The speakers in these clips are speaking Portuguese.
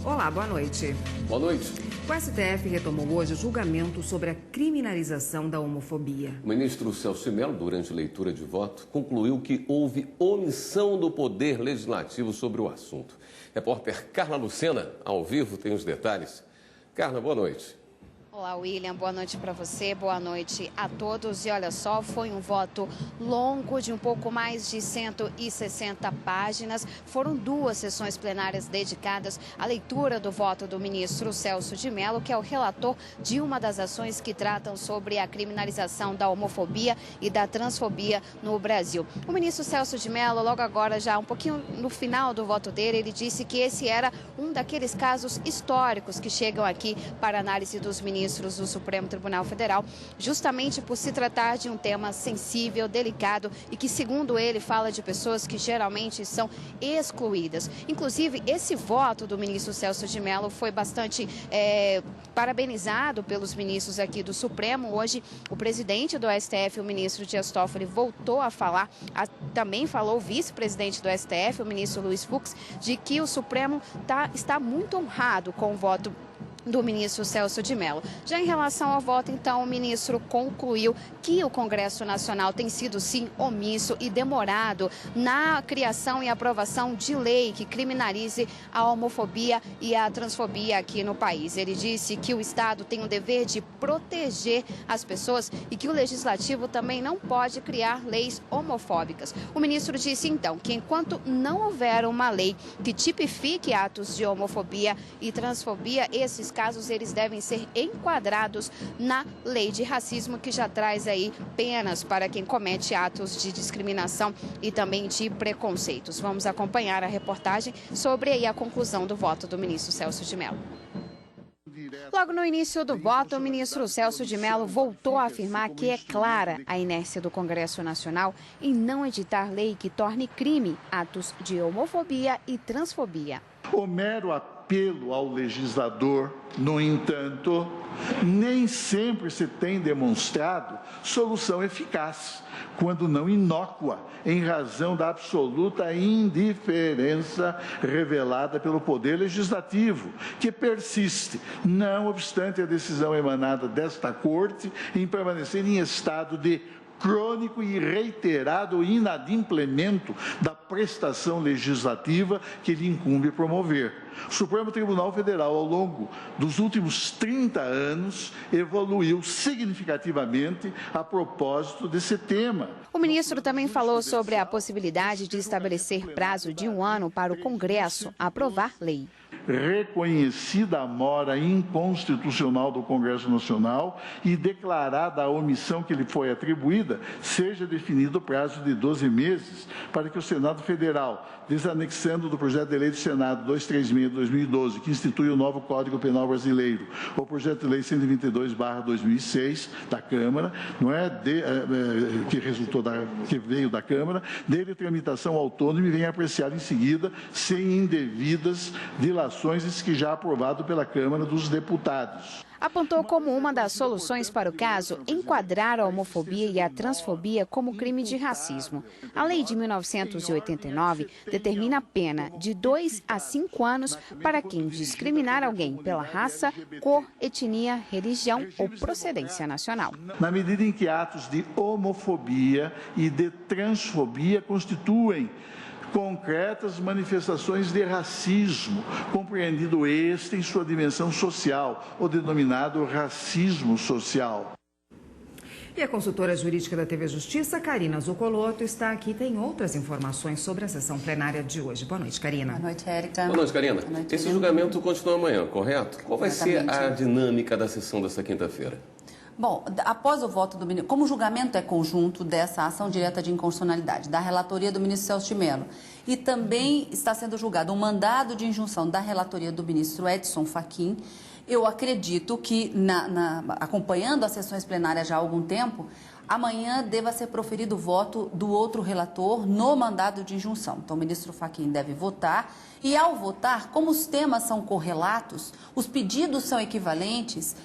Olá, boa noite. Boa noite. O STF retomou hoje o julgamento sobre a criminalização da homofobia. O ministro Celso de Mello, durante leitura de voto, concluiu que houve omissão do Poder Legislativo sobre o assunto. Repórter Carla Lucena, ao vivo, tem os detalhes. Carla, boa noite. Olá, William. Boa noite para você, boa noite a todos. E olha só, foi um voto longo de um pouco mais de 160 páginas. Foram 2 sessões plenárias dedicadas à leitura do voto do ministro Celso de Mello, que é o relator de uma das ações que tratam sobre a criminalização da homofobia e da transfobia no Brasil. O ministro Celso de Mello, logo agora, já um pouquinho no final do voto dele, ele disse que esse era um daqueles casos históricos que chegam aqui para análise dos ministros do Supremo Tribunal Federal, justamente por se tratar de um tema sensível, delicado e que, segundo ele, fala de pessoas que geralmente são excluídas. Inclusive, esse voto do ministro Celso de Mello foi bastante parabenizado pelos ministros aqui do Supremo. Hoje, o presidente do STF, o ministro Dias Toffoli, voltou a falar, também falou o vice-presidente do STF, o ministro Luiz Fux, de que o Supremo está muito honrado com o voto do ministro Celso de Mello. Já em relação ao voto, então, o ministro concluiu que o Congresso Nacional tem sido, sim, omisso e demorado na criação e aprovação de lei que criminalize a homofobia e a transfobia aqui no país. Ele disse que o Estado tem o dever de proteger as pessoas e que o Legislativo também não pode criar leis homofóbicas. O ministro disse, então, que enquanto não houver uma lei que tipifique atos de homofobia e transfobia, esses casos eles devem ser enquadrados na lei de racismo, que já traz aí penas para quem comete atos de discriminação e também de preconceitos. Vamos acompanhar a reportagem sobre aí a conclusão do voto do ministro Celso de Mello. Logo no início do voto, o ministro Celso de Mello voltou a afirmar que é clara a inércia do Congresso Nacional em não editar lei que torne crime atos de homofobia e transfobia. O mero apelo ao legislador, no entanto, nem sempre se tem demonstrado solução eficaz, quando não inócua, em razão da absoluta indiferença revelada pelo Poder Legislativo, que persiste, não obstante a decisão emanada desta Corte, em permanecer em estado de crônico e reiterado inadimplemento da prestação legislativa que lhe incumbe promover. O Supremo Tribunal Federal, ao longo dos últimos 30 anos, evoluiu significativamente a propósito desse tema. O ministro também falou sobre a possibilidade de estabelecer prazo de 1 ano para o Congresso aprovar lei. Reconhecida a mora inconstitucional do Congresso Nacional e declarada a omissão que lhe foi atribuída, seja definido o prazo de 12 meses para que o Senado Federal, desanexando do projeto de lei do Senado 236 de 2012, que institui o novo Código Penal Brasileiro, o projeto de lei 122/2006 da Câmara, que veio da Câmara, dele tramitação autônoma e venha apreciar em seguida, sem indevidas dilações, que já aprovado pela Câmara dos Deputados. Apontou como uma das soluções para o caso enquadrar a homofobia e a transfobia como crime de racismo. A lei de 1989 determina a pena de 2 a 5 anos para quem discriminar alguém pela raça, cor, etnia, religião ou procedência nacional. Na medida em que atos de homofobia e de transfobia constituem concretas manifestações de racismo, compreendido este em sua dimensão social, o denominado racismo social. E a consultora jurídica da TV Justiça, Karina Zucolotto, está aqui e tem outras informações sobre a sessão plenária de hoje. Boa noite, Karina. Boa noite, Érica. Boa noite, Karina. Boa noite, esse julgamento continua amanhã, correto? Qual vai ser a dinâmica da sessão desta quinta-feira? Bom, após o voto do ministro, como o julgamento é conjunto dessa ação direta de inconstitucionalidade, da relatoria do ministro Celso de Mello, e também está sendo julgado um mandado de injunção da relatoria do ministro Edson Fachin, eu acredito que, acompanhando as sessões plenárias já há algum tempo, amanhã deva ser proferido o voto do outro relator no mandado de injunção. Então, o ministro Fachin deve votar E ao votar, como os temas são correlatos, os pedidos são equivalentes,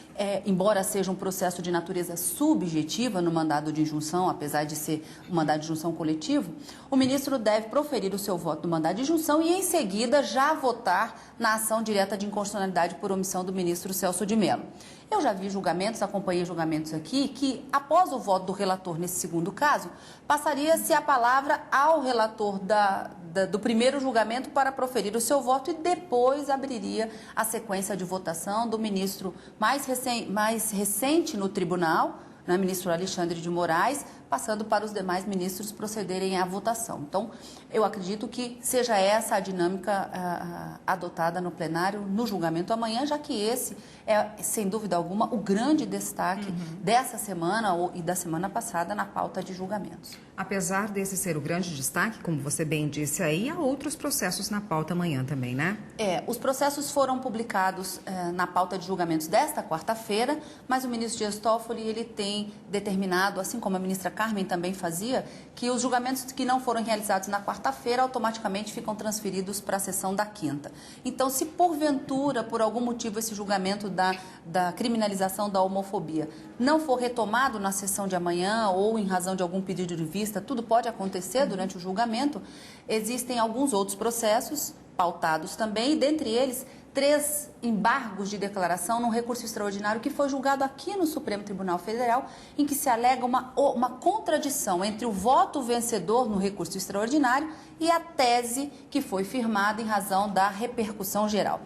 embora seja um processo de natureza subjetiva no mandado de injunção, apesar de ser um mandado de injunção coletivo, o ministro deve proferir o seu voto no mandado de injunção e, em seguida, já votar na ação direta de inconstitucionalidade por omissão do ministro Celso de Mello. Eu já vi julgamentos, acompanhei julgamentos aqui, que após o voto do relator nesse segundo caso, passaria-se a palavra ao relator do primeiro julgamento para proferir o seu voto e depois abriria a sequência de votação do ministro mais recente no tribunal, ministro Alexandre de Moraes, passando para os demais ministros procederem à votação. Então, eu acredito que seja essa a dinâmica adotada no plenário no julgamento amanhã, já que esse é, sem dúvida alguma, o grande destaque dessa semana e da semana passada na pauta de julgamentos. Apesar desse ser o grande destaque, como você bem disse aí, há outros processos na pauta amanhã também, né? Os processos foram publicados na pauta de julgamentos desta quarta-feira, mas o ministro Dias Toffoli, ele tem determinado, assim como a ministra Carmen também fazia, que os julgamentos que não foram realizados na quarta-feira automaticamente ficam transferidos para a sessão da quinta. Então, se porventura, por algum motivo, esse julgamento da criminalização da homofobia não for retomado na sessão de amanhã ou em razão de algum pedido de vista, tudo pode acontecer durante o julgamento, existem alguns outros processos pautados também, e dentre eles 3 embargos de declaração num recurso extraordinário que foi julgado aqui no Supremo Tribunal Federal, em que se alega uma contradição entre o voto vencedor no recurso extraordinário e a tese que foi firmada em razão da repercussão geral.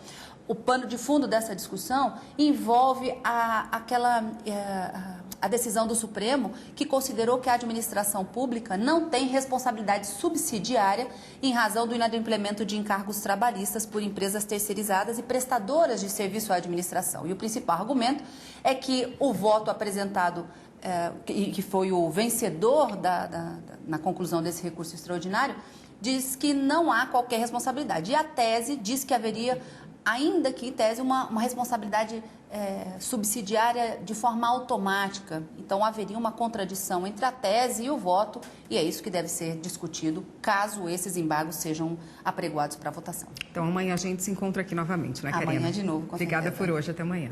O pano de fundo dessa discussão envolve a decisão do Supremo, que considerou que a administração pública não tem responsabilidade subsidiária em razão do inadimplemento de encargos trabalhistas por empresas terceirizadas e prestadoras de serviço à administração. E o principal argumento é que o voto apresentado, que foi o vencedor na conclusão desse recurso extraordinário, diz que não há qualquer responsabilidade. E a tese diz que haveria, ainda que em tese, uma responsabilidade subsidiária de forma automática. Então, haveria uma contradição entre a tese e o voto, e é isso que deve ser discutido caso esses embargos sejam apregoados para votação. Então, amanhã a gente se encontra aqui novamente, né, Karina? Amanhã de novo, com Obrigada certeza. por hoje, até amanhã.